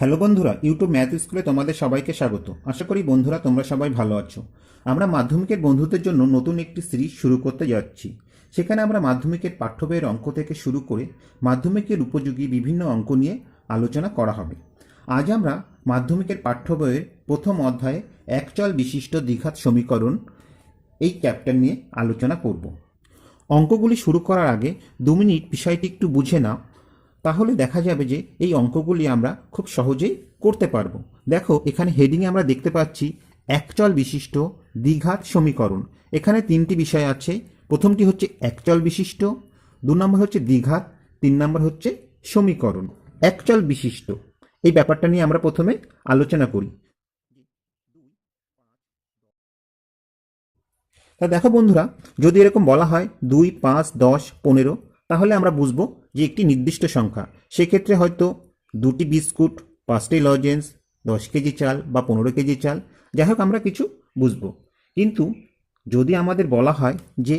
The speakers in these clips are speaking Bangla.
হ্যালো বন্ধুরা, ইউটিউব ম্যাথ স্কুলে তোমাদের সবাইকে স্বাগত। আশা করি বন্ধুরা তোমরা সবাই ভালো আছো। আমরা মাধ্যমিকের বন্ধুদের জন্য নতুন একটি সিরিজ শুরু করতে যাচ্ছি। সেখানে আমরা মাধ্যমিকের পাঠ্য বইয়ের অঙ্ক থেকে শুরু করে মাধ্যমিকের উপযোগী বিভিন্ন অঙ্ক নিয়ে আলোচনা করা হবে। আজ আমরা মাধ্যমিকের পাঠ্য বইয়ের প্রথম অধ্যায়ে একচল বিশিষ্ট দ্বিঘাত সমীকরণ এই চ্যাপ্টার নিয়ে আলোচনা করব। অঙ্কগুলি শুরু করার আগে 2 মিনিট বিষয়টি একটু বুঝে নাও, তাহলে দেখা যাবে যে এই অঙ্কগুলি আমরা খুব সহজেই করতে পারবো। দেখো, এখানে হেডিংয়ে আমরা দেখতে পাচ্ছি একচল বিশিষ্ট দ্বিঘাত সমীকরণ। এখানে 3টি বিষয় আছে। প্রথমটি হচ্ছে একচল বিশিষ্ট, 2 নম্বর হচ্ছে দ্বিঘাত, 3 নম্বর হচ্ছে সমীকরণ। একচল বিশিষ্ট এই ব্যাপারটা নিয়ে আমরা প্রথমে আলোচনা করি। তা দেখো বন্ধুরা, যদি এরকম বলা হয় 2, 5, 10, 15, তাহলে আমরা বুঝবো যে একটি নির্দিষ্ট সংখ্যা। সেক্ষেত্রে হয়তো 2টি বিস্কুট, 5টি লজেন্স, 10 কেজি চাল বা 15 কেজি চাল, যাই হোক আমরা কিছু বুঝবো। কিন্তু যদি আমাদের বলা হয় যে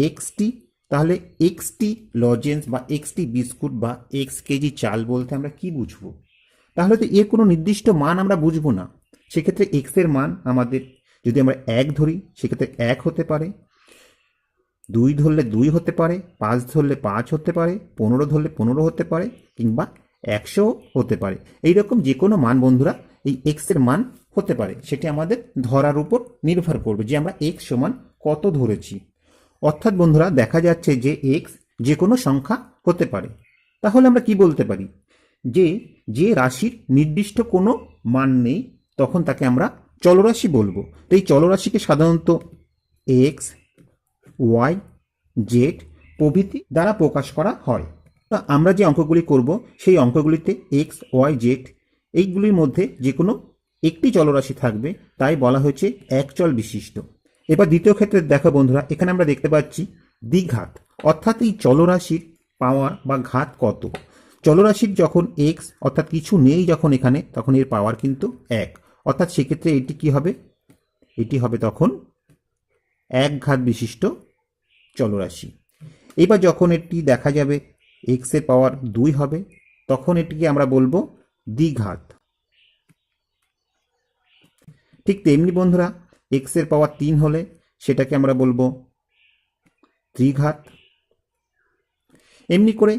এক্সটি, তাহলে এক্সটি লজেন্স বা এক্সটি বিস্কুট বা এক্স কেজি চাল বলতে আমরা কি বুঝবো? তাহলে তো এর কোনো নির্দিষ্ট মান আমরা বুঝবো না। সেক্ষেত্রে এক্সের মান আমাদের, যদি আমরা 1 ধরি সেক্ষেত্রে 1 হতে পারে, 2 ধরলে 2 হতে পারে, 5 ধরলে 5 হতে পারে, 15 ধরলে 15 হতে পারে, কিংবা 100 হতে পারে। এইরকম যে কোনো মান বন্ধুরা এই এক্সের মান হতে পারে। সেটি আমাদের ধরার উপর নির্ভর করবে যে আমরা এক্স সমান কত ধরেছি। অর্থাৎ বন্ধুরা দেখা যাচ্ছে যে এক্স যে কোনো সংখ্যা হতে পারে। তাহলে আমরা কি বলতে পারি? যে যে রাশির নির্দিষ্ট কোনো মান নেই তখন তাকে আমরা চলরাশি বলবো। তো এই চলরাশিকে সাধারণত এক্স, ওয়াই, জেড প্রভৃতি দ্বারা প্রকাশ করা হয়। তা আমরা যে অঙ্কগুলি করব সেই অঙ্কগুলিতে এক্স, ওয়াই, জেড এইগুলির মধ্যে যে কোনো একটি চলরাশি থাকবে, তাই বলা হয়েছে একচল বিশিষ্ট। এবার দ্বিতীয় ক্ষেত্রে দেখো বন্ধুরা, এখানে আমরা দেখতে পাচ্ছি দ্বিঘাত, অর্থাৎ এই চলরাশির পাওয়ার বা ঘাত কত। চলরাশির যখন এক্স অর্থাৎ কিছু নেই যখন এখানে, তখন এর পাওয়ার কিন্তু 1, অর্থাৎ সেক্ষেত্রে এটি কি হবে? এটি হবে তখন এক ঘাত বিশিষ্ট চলরাশি। এবার যখন এটি দেখা যাবে এক্স এর পাওয়ার 2 হবে, তখন এটিকে আমরা বলবো দ্বিঘাত। ঠিক তেমনি বন্ধুরা, এক্স এর পাওয়ার 3 হলে সেটাকে আমরা বলবো ত্রিঘাত। এমনি করে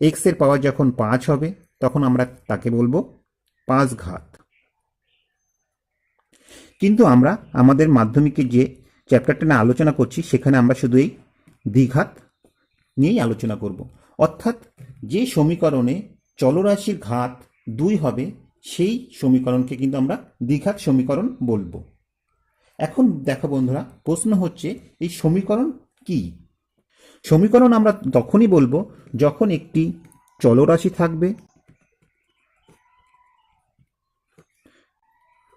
এক্স এর পাওয়ার যখন 5 হবে তখন আমরা তাকে বলবো 5 ঘাত। কিন্তু আমরা আমাদের মাধ্যমিকে যে চ্যাপ্টারটা নিয়ে আলোচনা করছি সেখানে আমরা শুধু এই দ্বিঘাত নিয়েই আলোচনা করব। অর্থাৎ যে সমীকরণে চলরাশির ঘাত 2 হবে সেই সমীকরণকে কিন্তু আমরা দ্বিঘাত সমীকরণ বলবো। এখন দেখো বন্ধুরা, প্রশ্ন হচ্ছে এই সমীকরণ কি? সমীকরণ আমরা তখনই বলবো যখন একটি চলরাশি থাকবে,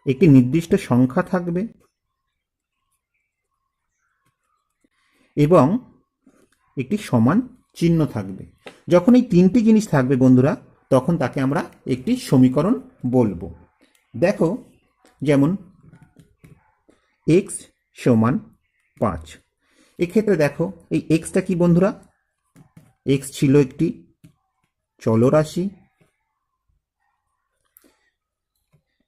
একটি নির্দিষ্ট সংখ্যা থাকবে এবং একটি সমান চিহ্ন থাকবে। যখন এই 3টি জিনিস থাকবে বন্ধুরা, তখন তাকে আমরা একটি সমীকরণ বলবো। দেখো, যেমন এক্স সমান 5, এক্ষেত্রে দেখো এই এক্সটা কি বন্ধুরা? এক্স ছিল একটি চলরাশি,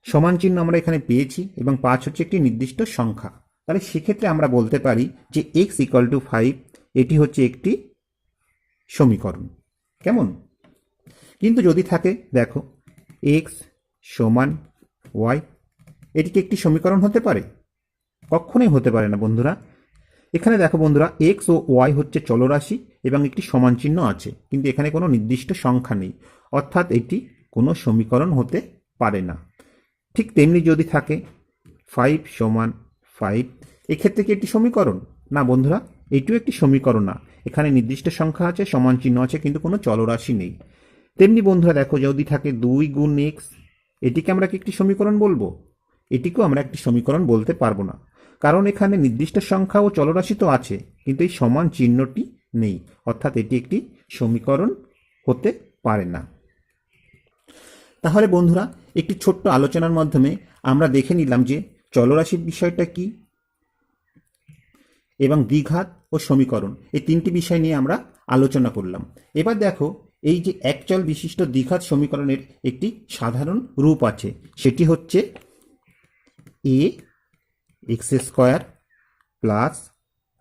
সমান চিহ্ন আমরা এখানে পেয়েছি এবং 5 হচ্ছে একটি নির্দিষ্ট সংখ্যা। তাহলে সেক্ষেত্রে আমরা বলতে পারি যে এক্স ইকুয়াল টু 5 এটি হচ্ছে একটি সমীকরণ। কেমন? কিন্তু যদি থাকে দেখো এক্স সমান ওয়াই, এটি কি একটি সমীকরণ হতে পারে? কখনোই হতে পারে না বন্ধুরা। এখানে দেখো বন্ধুরা, এক্স ও ওয়াই হচ্ছে চলরাশি এবং একটি সমান চিহ্ন আছে, কিন্তু এখানে কোনো নির্দিষ্ট সংখ্যা নেই, অর্থাৎ এটি কোনো সমীকরণ হতে পারে না। ঠিক তেমনি যদি থাকে 5 সমান 5, এক্ষেত্রে কি একটি সমীকরণ? না বন্ধুরা, এটিও একটি সমীকরণ না। এখানে নির্দিষ্ট সংখ্যা আছে, সমান চিহ্ন আছে, কিন্তু কোনো চলরাশি নেই। তেমনি বন্ধুরা দেখো, যদি থাকে 2 গুণ এক্স, এটিকে আমরা কি একটি সমীকরণ বলবো? এটিকেও আমরা একটি সমীকরণ বলতে পারবো না, কারণ এখানে নির্দিষ্ট সংখ্যা ও চলরাশি তো আছে, কিন্তু এই সমান চিহ্নটি নেই, অর্থাৎ এটি একটি সমীকরণ হতে পারে না। তাহলে বন্ধুরা, একটি ছোট্ট আলোচনার মাধ্যমে আমরা দেখে নিলাম যে চলরাশির বিষয়টা কি এবং দ্বিঘাত ও সমীকরণ এই 3টি বিষয় নিয়ে আমরা আলোচনা করলাম। এবার দেখো, এই যে একচল বিশিষ্ট দ্বিঘাত সমীকরণের একটি সাধারণ রূপ আছে, সেটি হচ্ছে a x square plus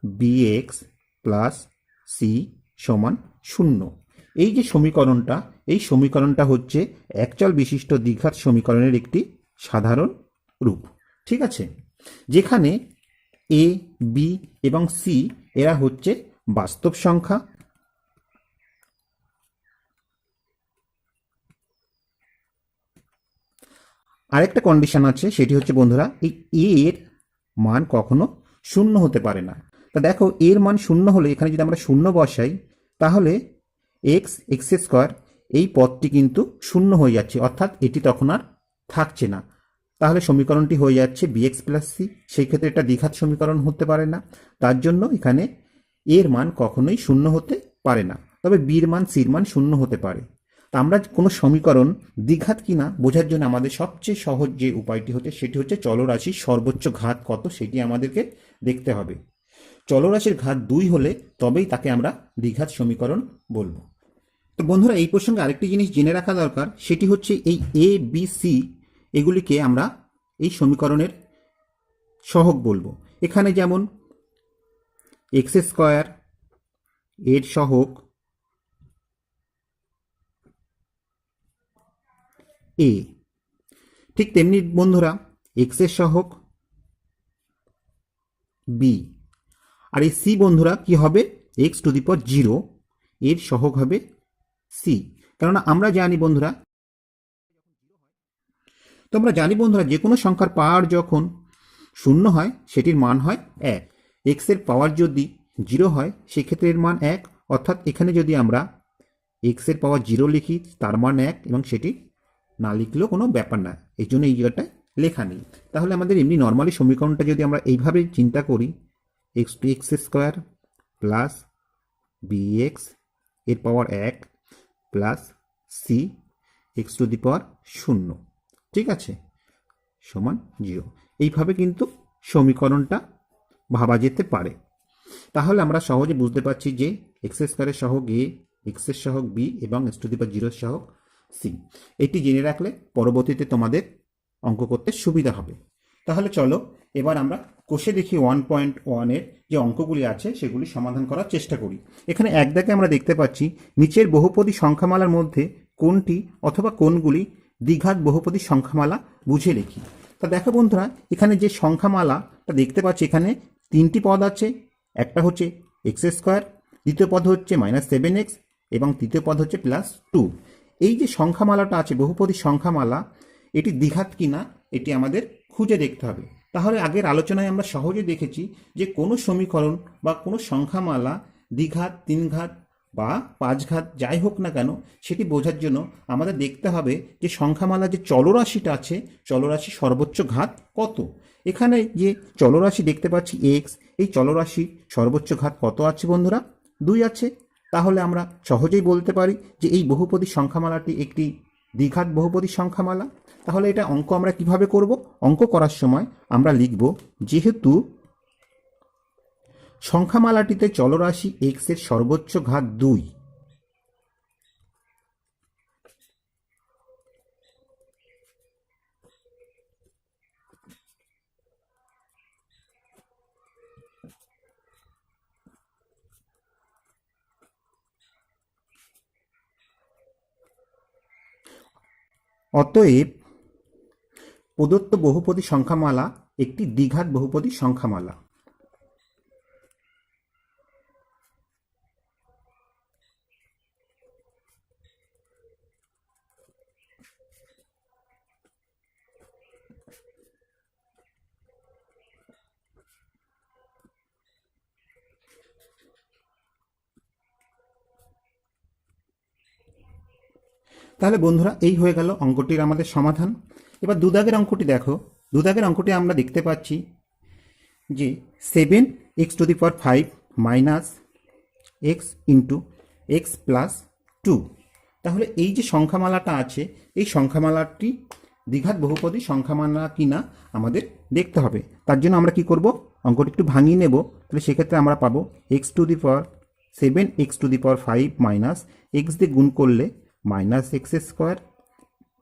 b x plus c সমান 0। এই যে সমীকরণটা, এই সমীকরণটা হচ্ছে একচল বিশিষ্ট দ্বিঘাত সমীকরণের একটি সাধারণ রূপ। ঠিক আছে, যেখানে এ, বি এবং সি এরা হচ্ছে বাস্তব সংখ্যা। আরেকটা কন্ডিশন আছে, সেটি হচ্ছে বন্ধুরা, এই এর মান কখনো 0 হতে পারে না। তা দেখো, এর মান 0 হলে এখানে যদি আমরা 0 বসাই, তাহলে এক্স স্কোয়ার এই পদটি কিন্তু 0 হয়ে যাচ্ছে, অর্থাৎ এটি তখন আর থাকছে না। তাহলে সমীকরণটি হয়ে যাচ্ছে বিএক্স প্লাস সি। সেই ক্ষেত্রে এটা দ্বিঘাত সমীকরণ হতে পারে না, তার জন্য এখানে এর মান কখনোই 0 হতে পারে না। তবে বির মান, সির মান 0 হতে পারে। তা আমরা কোনো সমীকরণ দ্বিঘাত কিনা বোঝার জন্য আমাদের সবচেয়ে সহজ যে উপায়টি হচ্ছে, সেটি হচ্ছে চলরাশির সর্বোচ্চ ঘাত কত সেটি আমাদেরকে দেখতে হবে। চলরাশির ঘাত 2 হলে তবেই তাকে আমরা দ্বিঘাত সমীকরণ বলবো। তো বন্ধুরা, এই প্রসঙ্গে আরেকটি জিনিস জেনে রাখা দরকার, সেটি হচ্ছে এই এ বি সি এগুলিকে আমরা এই সমীকরণের সহগ বলবো। এখানে যেমন এক্স স্কোয়ার এর সহগ এ, ঠিক তেমনি বন্ধুরা এক্স এর সহগ বি, আর এই সি বন্ধুরা কি হবে, এক্স টু দি পাওয়ার 0 এর সহগ হবে সি। কেননা আমরা জানি বন্ধুরা, তোমরা জানি বন্ধুরা, যে কোনো সংখ্যার পাওয়ার যখন 0 হয় সেটির মান হয় 1। এক্স এর পাওয়ার যদি 0 হয় সেক্ষেত্রে এর মান 1, অর্থাৎ এখানে যদি আমরা এক্স এর পাওয়ার 0 লিখি তার মান 1, এবং সেটি না লিখলেও কোনো ব্যাপার না, এই জন্য এই জায়গাটায় লেখা নেই। তাহলে আমাদের এমনি নর্মালি সমীকরণটা যদি আমরা এইভাবে চিন্তা করি, x to x square plus b x এর power 1 plus c x to the power 0, ঠিক আছে, সমান 0। এইভাবে কিন্তু সমীকরণটা ভাবা যেতে পারে। তাহলে আমরা সহজে বুঝতে পারছি যে এক্স স্কোয়ারের সহগ এ, এক্স এর সহগ বি এবং এক্স টু দি পাওয়ার 0 সহগ সি। এটি জেনে রাখলে পরবর্তীতে তোমাদের অঙ্ক করতে সুবিধা হবে। তাহলে চলো এবার আমরা কোষে দেখি 1.1 যে অঙ্কগুলি আছে সেগুলি সমাধান করার চেষ্টা করি। এখানে এক দাগে আমরা দেখতে পাচ্ছি নিচের বহুপদী সংখ্যামালার মধ্যে কোনটি অথবা কোনগুলি দ্বিঘাত বহুপদী সংখ্যামালা বুঝে লিখি। তা দেখো বন্ধুরা, এখানে যে সংখ্যামালাটা দেখতে পাচ্ছি, এখানে 3টি পদ আছে। একটা হচ্ছে এক্স স্কোয়ার, দ্বিতীয় পদ হচ্ছে -7x এবং তৃতীয় পদ হচ্ছে +2। এই যে সংখ্যামালাটা আছে, বহুপদী সংখ্যামালা, এটি দ্বিঘাত কিনা এটি আমাদের খুঁজে দেখতে হবে। তাহলে আগের আলোচনায় আমরা সহজে দেখেছি যে কোনো সমীকরণ বা কোনো সংখ্যামালা দ্বিঘাত, 3 ঘাত বা 5 ঘাত যাই হোক না কেন, সেটি বোঝার জন্য আমাদের দেখতে হবে যে সংখ্যামালা যে চলরাশিটা আছে, চলরাশি সর্বোচ্চ ঘাত কত। এখানে যে চলরাশি দেখতে পাচ্ছি এক্স, এই চলরাশি সর্বোচ্চ ঘাত কত আছে বন্ধুরা? 2 আছে। তাহলে আমরা সহজেই বলতে পারি যে এই বহুপদী সংখ্যামালাটি একটি দ্বিঘাত বহুপদী সংখ্যামালা। তাহলে এটা অঙ্ক আমরা কিভাবে করব? অঙ্ক করার সময় আমরা লিখব, যেহেতু সংখ্যামালাটিতে চলরাশি এক্স এর সর্বোচ্চ ঘাত 2, অতএব প্রদত্ত বহুপদী সংখ্যামালা একটি দ্বিঘাত বহুপদী সংখ্যামালা। তাহলে বন্ধুরা, এই হয়ে গেল অঙ্কটির আমাদের সমাধান। এবার দুদাগের অঙ্কটি দেখো। দুদাগের অঙ্কটি আমরা দেখতে পাচ্ছি যে 7x two the power 5 minus x into x plus 2। তাহলে এই যে সংখ্যামালাটা আছে, এই সংখ্যামালাটি দ্বিঘাত বহুপদী সংখ্যামালা কিনা আমাদের দেখতে হবে। তার জন্য আমরা কি করব, অঙ্কটি একটু ভাঙিয়ে নেব। তাহলে সেক্ষেত্রে আমরা পাবো x two the power 7x⁵ minus x দিয়ে গুণ করলে মাইনাস এক্স স্কোয়ার,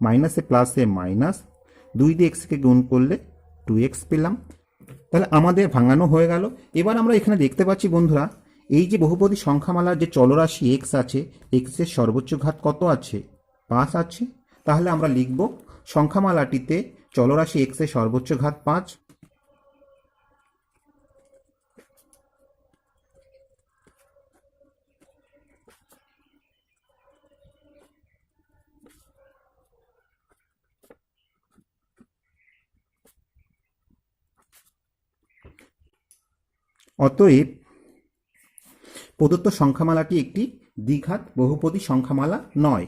মাইনাসে প্লাসে মাইনাস, 2 দিয়ে এক্সকে গুণ করলে 2x পেলাম। তাহলে আমাদের ভাঙানো হয়ে গেল। এবার আমরা এখানে দেখতে পাচ্ছি বন্ধুরা, এই যে বহুপদী সংখ্যামালার যে চলরাশি এক্স আছে, এক্সের সর্বোচ্চ ঘাত কত আছে? 5 আছে। তাহলে আমরা লিখব সংখ্যামালাটিতে চলরাশি এক্সের সর্বোচ্চ ঘাত 5। অতএব প্রদত্ত সংখ্যামালাটি একটি দ্বিঘাত বহুপদী সংখ্যামালা নয়।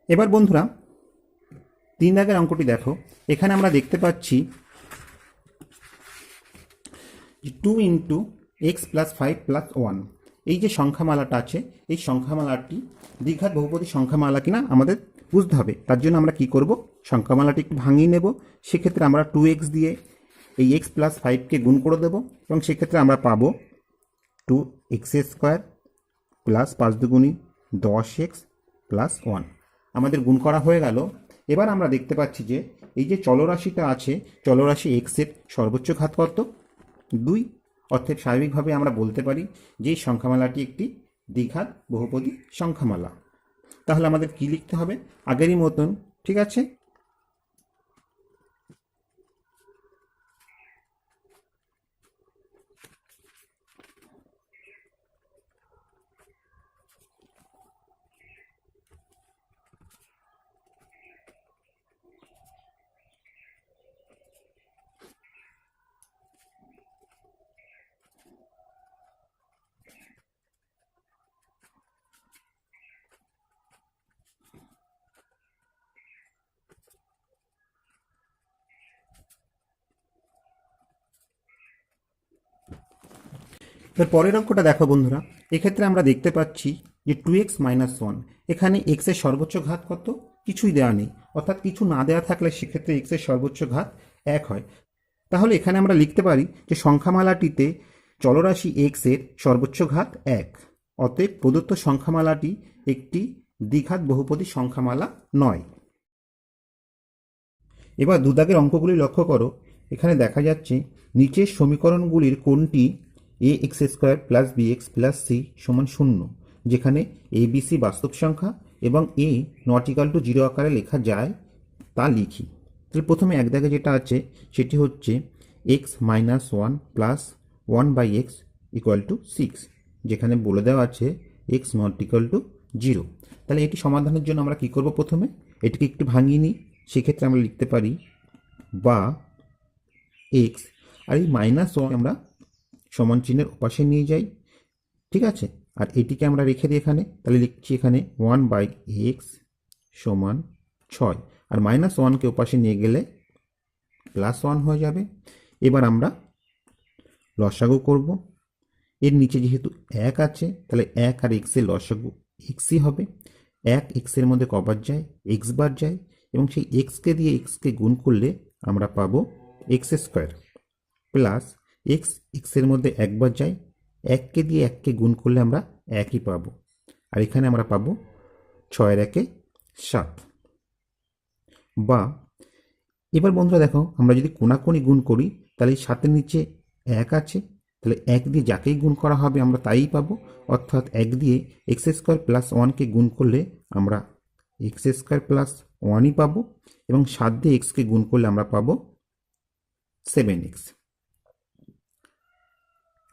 এবার বন্ধুরা 3 দাগের অঙ্কটি দেখো। এখানে আমরা দেখতে পাচ্ছি 2 × x + 5 + 1, এই যে সংখ্যামালাটা আছে, এই সংখ্যামালাটি দ্বিঘাত বহুপদী সংখ্যামালা কিনা আমাদের বুঝতে হবে। তার জন্য আমরা কি করব, সংখ্যামালাটি একটু ভাঙিয়ে নেব। সেক্ষেত্রে আমরা 2x দিয়ে এই x + 5কে গুণ করে দেব, এবং সেক্ষেত্রে আমরা পাবো 2x² + 5 দুগুণী 10x + 1। আমাদের গুণ করা হয়ে গেল। এবার আমরা দেখতে পাচ্ছি যে এই যে চলরাশিটা আছে, চলরাশি এক্সের সর্বোচ্চ ঘাত কত? 2। অর্থাৎ স্বাভাবিকভাবে আমরা বলতে পারি যে এই সংখ্যামালাটি একটি দ্বিঘাত বহুপদী সংখ্যামালা। তাহলে আমাদের কি লিখতে হবে? আগেরই মতন, ঠিক আছে। এর পরের অঙ্কটা দেখো বন্ধুরা। এক্ষেত্রে আমরা দেখতে পাচ্ছি যে 2x - 1, এখানে x এর সর্বোচ্চ ঘাত কত? কিছুই দেওয়া নেই। অর্থাৎ কিছু না দেওয়া থাকলে সেক্ষেত্রে x এর সর্বোচ্চ ঘাত 1 হয়। তাহলে এখানে আমরা লিখতে পারি যে সংখ্যামালাটিতে চলরাশি x এর সর্বোচ্চ ঘাত 1। অতএব প্রদত্ত সংখ্যামালাটি একটি দ্বিঘাত বহুপদী সংখ্যামালা নয়। এবার 2 দাগের অঙ্কগুলি লক্ষ্য করো। এখানে দেখা যাচ্ছে নিচের সমীকরণগুলির কোনটি ax² + bx + c = 0, যেখানে abc বাস্তব সংখ্যা এবং a ≠ 0 আকারে লেখা যায়, তা লিখি। তাহলে প্রথমে 1 দাগে যেটা আছে সেটি হচ্ছে x - 1 + 1/x = 6, যেখানে বলে দেওয়া আছে x ≠ 0। তাহলে এটি সমাধানের জন্য আমরা কি করব? প্রথমে এটিকে একটু ভাঙিয়ে নিই। সেক্ষেত্রে আমরা লিখতে পারি বা x, আর এই -1 আমরা সমান চিহ্নের ওপাশে নিয়ে যাই, ঠিক আছে। আর এটিকে আমরা রেখে দিই এখানে। তাহলে লিখছি এখানে 1/x = 6, আর -1কে ওপাশে নিয়ে গেলে +1 হয়ে যাবে। এবার আমরা লসাগু করব। এর নিচে যেহেতু 1 আছে, তাহলে 1 আর x এর লসাগু xই হবে। 1 x এর মধ্যে কবার যায়? x বার যায়, এবং সেই xকে দিয়ে xকে গুণ করলে আমরা পাবো x² প্লাস x এর মধ্যে একবার যায়, 1কে দিয়ে 1কে গুণ করলে আমরা 1ই পাবো। আর এখানে আমরা পাবো 6 এর 1 7। বা এবার বন্ধুরা দেখো, আমরা যদি কোনাকুনি গুণ করি তাহলে 7-এর নিচে 1 আছে, তাহলে 1 দিয়ে যাকেই গুণ করা হবে আমরা তাই পাবো। অর্থাৎ 1 দিয়ে x² + 1কে গুণ করলে আমরা x² + 1ই পাবো, এবং 7 দিয়ে xকে গুণ করলে আমরা পাবো 7x।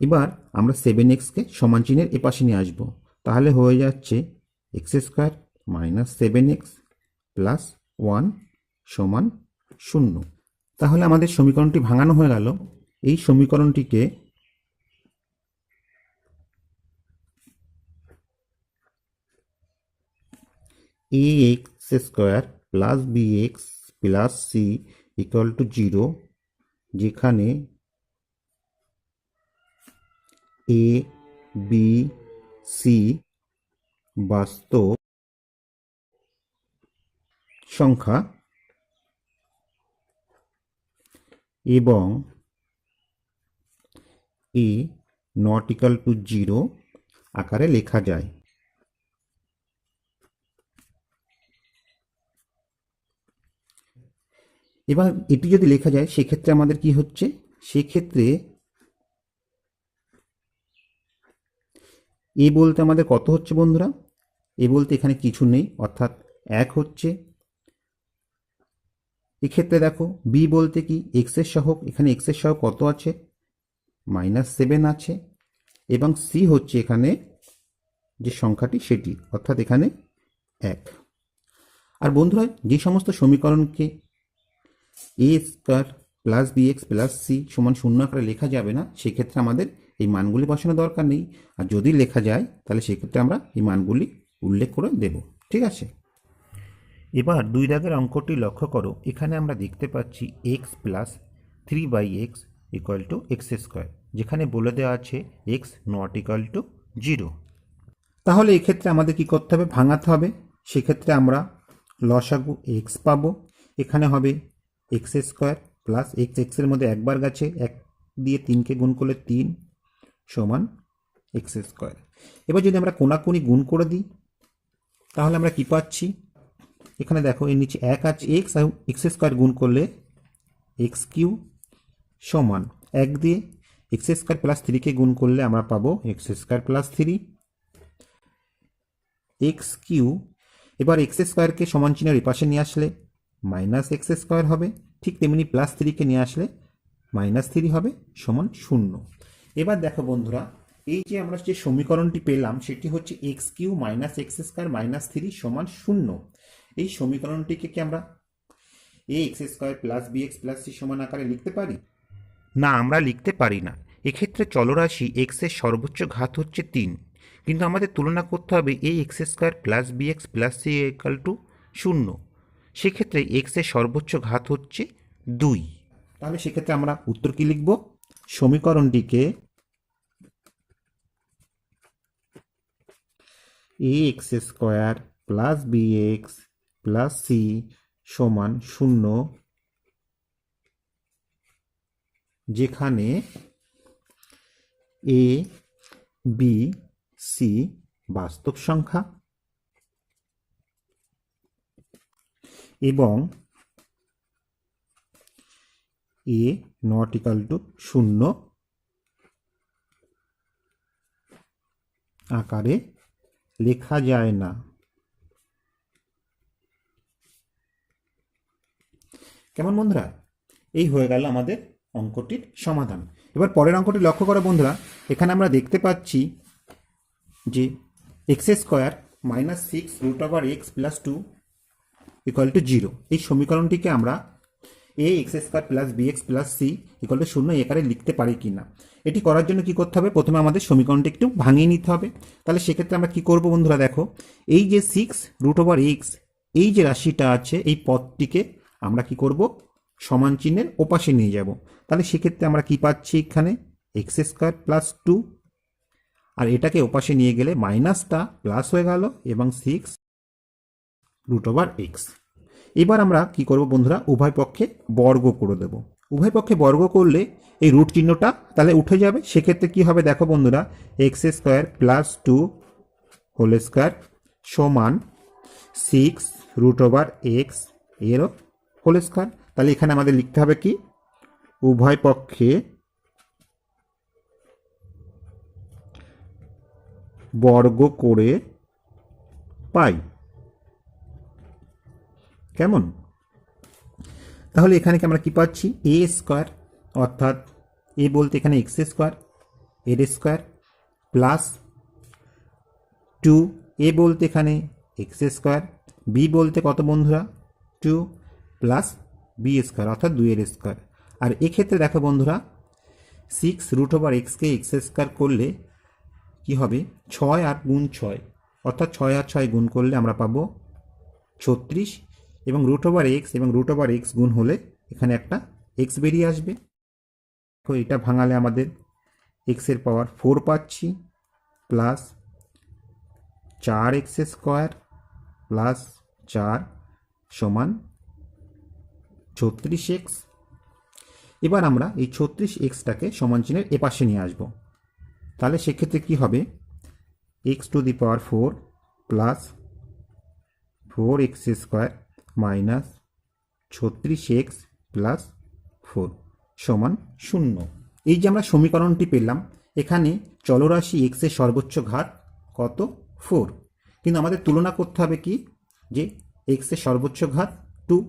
এবার আমরা 7xকে সমান চিহ্নের এপাশে নিয়ে আসবো। তাহলে হয়ে যাচ্ছে x² - 7x + 1 = 0। তাহলে আমাদের সমীকরণটি ভাঙানো হয়ে গেল। এই সমীকরণটিকে ax² + bx + c = 0, যেখানে এ বি সি বাস্তব সংখ্যা এবং এ নট ইকাল টু 0 আকারে লেখা যায়। এবার এটি যদি লেখা যায় সেক্ষেত্রে আমাদের কি হচ্ছে, সেক্ষেত্রে এ বলতে আমাদের কত হচ্ছে বন্ধুরা, এ বলতে এখানে কিছু নেই অর্থাৎ 1 হচ্ছে। এক্ষেত্রে দেখো বি বলতে কি এক্সের সহগ, এখানে এক্সের সহগ কত আছে, -7 আছে, এবং সি হচ্ছে এখানে যে সংখ্যাটি সেটি অর্থাৎ এখানে 1। আর বন্ধুরা যে সমস্ত সমীকরণকে a square plus b x plus c সমান 0 আকারে লেখা যাবে না সেক্ষেত্রে আমাদের এই মানগুলি বসানো দরকার নেই, আর যদি লেখা যায় তাহলে সেক্ষেত্রে আমরা এই মানগুলি উল্লেখ করে দেব। ঠিক আছে, এবার 2 দাগের অঙ্কটি লক্ষ্য করো, এখানে আমরা দেখতে পাচ্ছি x plus 3/x equal to x square, যেখানে বলে দেওয়া আছে এক্স নট ইকুয়াল টু 0। তাহলে এক্ষেত্রে আমাদের কি করতে হবে, ভাঙাতে হবে। সেক্ষেত্রে আমরা লসাগু এক্স পাবো, এখানে হবে এক্স স্কোয়ার প্লাস এক্স, এক্সের মধ্যে একবার গেছে, 1 দিয়ে 3কে গুণ করলে 3 সমান এক্স স্কোয়ার। এবার যদি আমরা কোনাকুনি গুণ করে দিই তাহলে আমরা কি পাচ্ছি, এখানে দেখো এর নিচে 1 আছে, এক্স আর এক্স স্কোয়ার গুণ করলে এক্স কিউ সমান 1 দিয়ে এক্স স্কোয়ার প্লাস 3কে গুণ করলে আমরা পাবো x square plus 3 x q. এবার এক্স স্কোয়ারকে সমান চিহ্নের এই পাশে নিয়ে আসলে মাইনাস এক্স স্কোয়ার হবে, ঠিক তেমনি প্লাস 3কে নিয়ে আসলে -3 হবে সমান 0। এবার দেখো বন্ধুরা এই যে আমরা যে সমীকরণটি পেলাম সেটি হচ্ছে x cube minus x square -3 সমান 0। এই সমীকরণটিকে কি আমরা a x square plus b x plus c সমান আকারে লিখতে পারি? না, আমরা লিখতে পারি না। এক্ষেত্রে চলরাশি এক্স এর সর্বোচ্চ ঘাত হচ্ছে 3, কিন্তু আমাদের তুলনা করতে হবে a x square plus b x plus c equal to 0। সেক্ষেত্রে এক্স এর সর্বোচ্চ ঘাত হচ্ছে 2। তাহলে সেক্ষেত্রে আমরা উত্তর কি লিখব, সমীকরণটিকে a x square plus b x plus c সমান 0, যেখানে এ বি সি বাস্তব সংখ্যা এবং এ নট ইকাল টু 0 আকারে লেখা যায় না। কেমন বন্ধুরা, এই হয়ে গেল আমাদের অঙ্কটির সমাধান। এবার পরের অঙ্কটি লক্ষ্য করো বন্ধুরা, এখানে আমরা দেখতে পাচ্ছি যে x square -6√x + 2 equal to 0। এই সমীকরণটিকে আমরা a x square plus b x plus c equal to 0 আকারে লিখতে পারি কি না। এটি করার জন্য কি করতে হবে, প্রথমে আমাদের সমীকরণটি একটু ভাঙিয়ে নিতে হবে। তাহলে সেক্ষেত্রে আমরা কি করব বন্ধুরা, দেখো এই যে 6√x এই যে রাশিটা আছে এই পদটিকে আমরা কি করব, সমান চিহ্নের ওপাশে নিয়ে যাব। তাহলে সেক্ষেত্রে আমরা কি পাচ্ছি, এখানে এক্স স্কোয়ার প্লাস 2, আর এটাকে ওপাশে নিয়ে গেলে মাইনাসটা প্লাস হয়ে গেল এবং 6√x। এবার আমরা কি করব বন্ধুরা, উভয় পক্ষে বর্গ করে দেব। উভয় পক্ষে বর্গ করলে এই রুট চিহ্নটা তাহলে উঠে যাবে। সেক্ষেত্রে কি হবে দেখো বন্ধুরা, x square plus 2 whole square সমান 6√x এরও হোল স্কোয়ার। তাহলে এখানে আমাদের লিখতে হবে কি, উভয় পক্ষে বর্গ করে পাই। কেমন, তাহলে এখানে কি আমরা কি পাচ্ছি, এ স্কোয়ার অর্থাৎ এ বলতে এখানে এক্স স্কোয়ার এর স্কোয়ার প্লাস 2, এ বলতে এখানে এক্স স্কোয়ার, বি বলতে কত বন্ধুরা 2 প্লাস বি স্কোয়ার অর্থাৎ 2 এর স্কোয়ার। আর এক্ষেত্রে দেখো বন্ধুরা 6√xকে এক্স স্কোয়ার করলে কি হবে, 6 আর গুণ 6 অর্থাৎ 6 আর 6 গুণ করলে আমরা পাবো 36, এবং √x এবং √x গুণ হলে এখানে একটা x বেরিয়ে আসবে। তো এটা ভাঙালে আমাদের এক্সের পাওয়ার 4 পাচ্ছি প্লাস 4x স্কোয়ার প্লাস 4 সমান 36x। এবার আমরা এই 36xটাকে সমান চিহ্নের এপাশে নিয়ে আসব। তাহলে সেক্ষেত্রে কি হবে, x two the power 4 plus 4x square minus 36x plus 4 সমান 0। এই যে আমরা সমীকরণটি পেলাম, এখানে চলরাশি x এর সর্বোচ্চ ঘাত কত, 4, কিন্তু আমাদের তুলনা করতে হবে কি, যে x এর সর্বোচ্চ ঘাত 2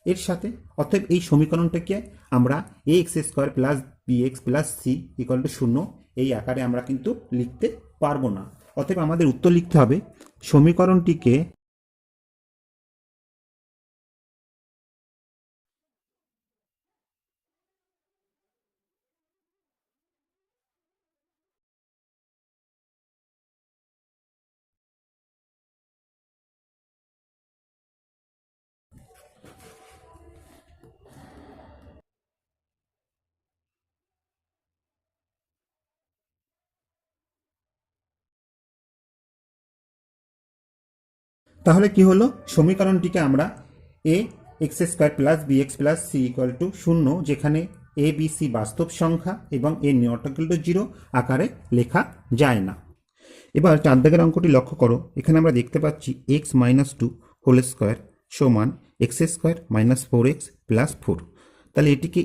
এর সাথে। অতএব এই সমীকরণটাকে আমরা ax square plus bx plus c equal to 0 এই আকারে আমরা কিন্তু লিখতে পারবো না। অতএব আমাদের উত্তর লিখতে হবে সমীকরণটিকে তাহলে কি হলো, সমীকরণটিকে আমরা a x square plus b x plus c equal to 0, যেখানে এ বি সি বাস্তব সংখ্যা এবং এ নট ইকুয়াল টু 0 আকারে লেখা যায় না। এবার 4 দাগের অঙ্কটি লক্ষ্য করো, এখানে আমরা দেখতে পাচ্ছি এক্স মাইনাস 2 হোল স্কোয়ার সমান x square minus 4x plus 4। তাহলে এটিকে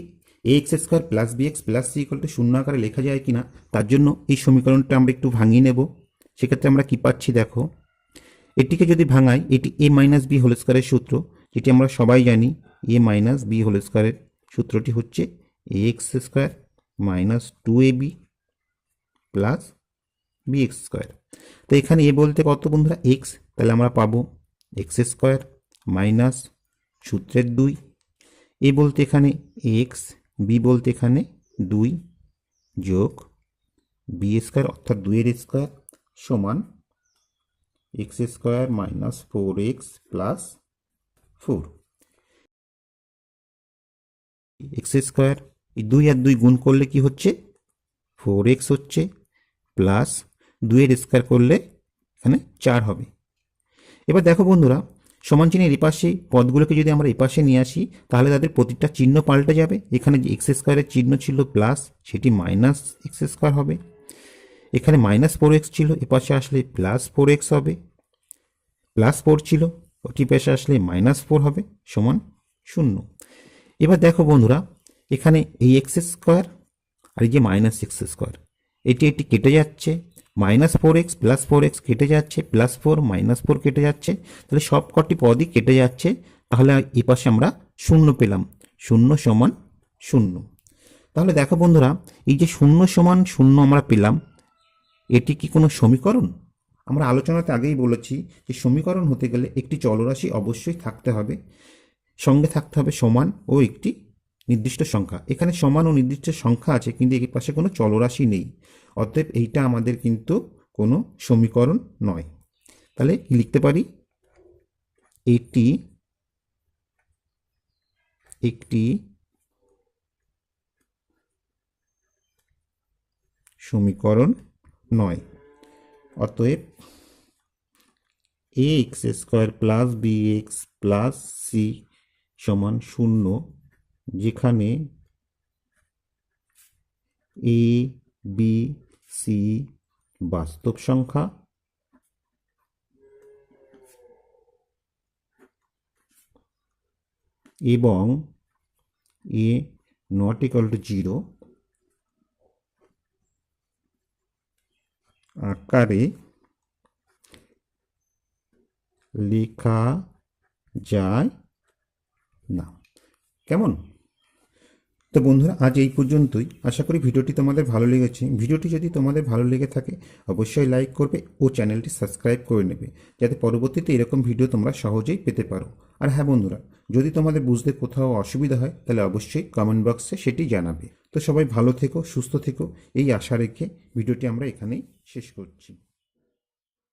a x square plus b x plus c equal to 0 আকারে লেখা যায় কিনা, তার জন্য এই সমীকরণটা আমরা একটু ভাঙিয়ে নেব। সেক্ষেত্রে আমরা কি পাচ্ছি দেখো, এটিকে যদি ভাঙাই, এটি এ মাইনাস বি হোল স্কোয়ারের সূত্র, যেটি আমরা সবাই জানি। এ মাইনাস বি হোল স্কোয়ারের সূত্রটি হচ্ছে a x square minus 2ab plus b x square. তো এখানে এ বলতে কত বন্ধুরা, এক্স, তাহলে আমরা পাবো এক্স স্কোয়ার মাইনাস সূত্রের 2, এ বলতে এখানে এক্স, বি বলতে এখানে 2 যোগ বি স্কোয়ার অর্থাৎ 2 এর স্কোয়ার সমান x square minus 4x plus 4। X square এই 2 আর 2 গুণ করলে কি হচ্ছে, 4x হচ্ছে, প্লাস 2 এর স্কোয়ার করলে এখানে 4 হবে। এবার দেখো বন্ধুরা, সমান চিহ্নের এপাশে পদগুলোকে যদি আমরা এপাশে নিয়ে আসি, তাহলে তাদের প্রতিটা চিহ্ন পাল্টে যাবে। এখানে যে এক্স স্কোয়ারের চিহ্ন ছিল প্লাস, সেটি মাইনাস এক্স স্কোয়ার হবে। এখানে মাইনাস 4x ছিল, এপাশে আসলে প্লাস 4x হবে। প্লাস 4 ছিল, ওটি পাশে আসলে মাইনাস 4 হবে সমান 0। এবার দেখো বন্ধুরা, এখানে এই এক্স স্কোয়ার আর এই যে মাইনাস এক্স স্কোয়ার, এটি কেটে যাচ্ছে, মাইনাস 4x প্লাস 4x কেটে যাচ্ছে, প্লাস 4 মাইনাস 4 কেটে যাচ্ছে, তাহলে সব কটি পদই কেটে যাচ্ছে। তাহলে এই পাশে আমরা 0 পেলাম, 0 সমান 0। তাহলে দেখো বন্ধুরা, এই যে 0 সমান 0 আমরা পেলাম, এটি কি কোনো সমীকরণ? আমরা আলোচনাতে আগেই বলেছি যে সমীকরণ হতে গেলে একটি চলরাশি অবশ্যই থাকতে হবে, সঙ্গে থাকতে হবে সমান ও একটি নির্দিষ্ট সংখ্যা। এখানে সমান ও নির্দিষ্ট সংখ্যা আছে, কিন্তু এর পাশে কোনো চলরাশি নেই। অতএব এইটা আমাদের কিন্তু কোনো সমীকরণ নয়। তাহলে কি লিখতে পারি, এটি একটি সমীকরণ নয়। অতএব a x square plus b x plus c সমান 0, যেখানে এ বি সি বাস্তব সংখ্যা এবং এ নট ইকুয়াল টু 0 আকারে লেখা যায় না। কেমন? তো বন্ধুরা, আজ এই পর্যন্তই। আশা করি ভিডিওটি তোমাদের ভালো লেগেছে। ভিডিওটি যদি তোমাদের ভালো লেগে থাকে অবশ্যই লাইক করবে ও চ্যানেলটি সাবস্ক্রাইব করে নেবে, যাতে পরবর্তীতে এরকম ভিডিও তোমরা সহজেই পেতে পারো। আর হ্যাঁ বন্ধুরা, যদি তোমাদের বুঝতে কোথাও অসুবিধা হয় তাহলে অবশ্যই কমেন্ট বক্সে সেটি জানাবে। তো সবাই ভালো থেকো, সুস্থ থেকো, এই আশা রেখে ভিডিওটি আমরা এখানেই শেষ করছি।